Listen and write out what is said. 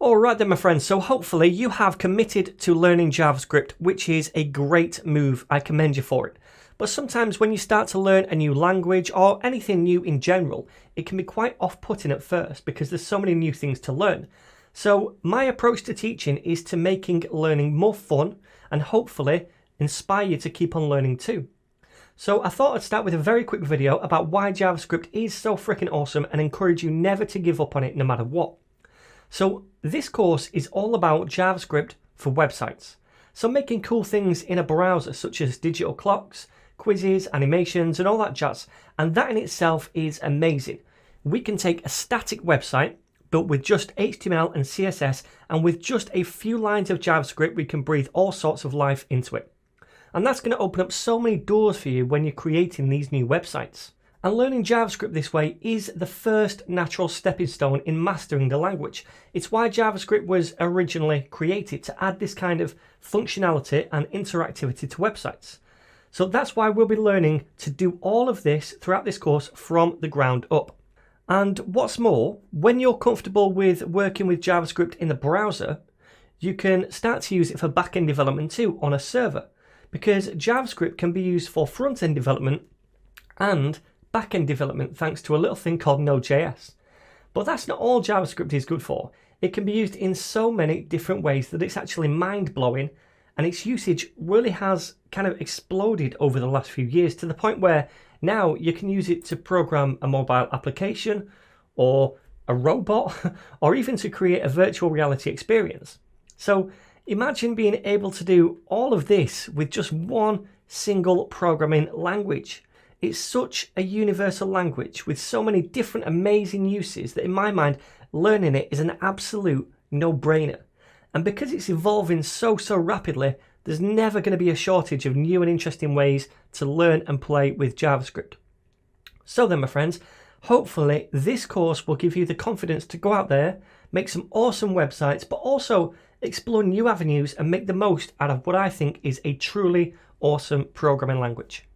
Alright then my friends, so hopefully you have committed to learning JavaScript, which is a great move. I commend you for it. But sometimes when you start to learn a new language or anything new in general, it can be quite off-putting at first because there's so many new things to learn. So my approach to teaching is to making learning more fun and hopefully inspire you to keep on learning too. So I thought I'd start with a very quick video about why JavaScript is so freaking awesome and encourage you never to give up on it no matter what. So this course is all about JavaScript for websites. So making cool things in a browser such as digital clocks, quizzes, animations and all that jazz. And that in itself is amazing. We can take a static website built with just HTML and CSS, and with just a few lines of JavaScript we can breathe all sorts of life into it. And that's going to open up so many doors for you when you're creating these new websites. And learning JavaScript this way is the first natural stepping stone in mastering the language. It's why JavaScript was originally created, to add this kind of functionality and interactivity to websites. So that's why we'll be learning to do all of this throughout this course from the ground up. And what's more, when you're comfortable with working with JavaScript in the browser, you can start to use it for back-end development too on a server, because JavaScript can be used for front-end development and back-end development thanks to a little thing called Node.js. But that's not all JavaScript is good for. It can be used in so many different ways that it's actually mind-blowing, and its usage really has kind of exploded over the last few years to the point where now you can use it to program a mobile application or a robot or even to create a virtual reality experience. So imagine being able to do all of this with just one single programming language. It's such a universal language with so many different amazing uses that in my mind, learning it is an absolute no-brainer. And because it's evolving so rapidly, there's never going to be a shortage of new and interesting ways to learn and play with JavaScript. So then my friends, hopefully this course will give you the confidence to go out there, make some awesome websites, but also explore new avenues and make the most out of what I think is a truly awesome programming language.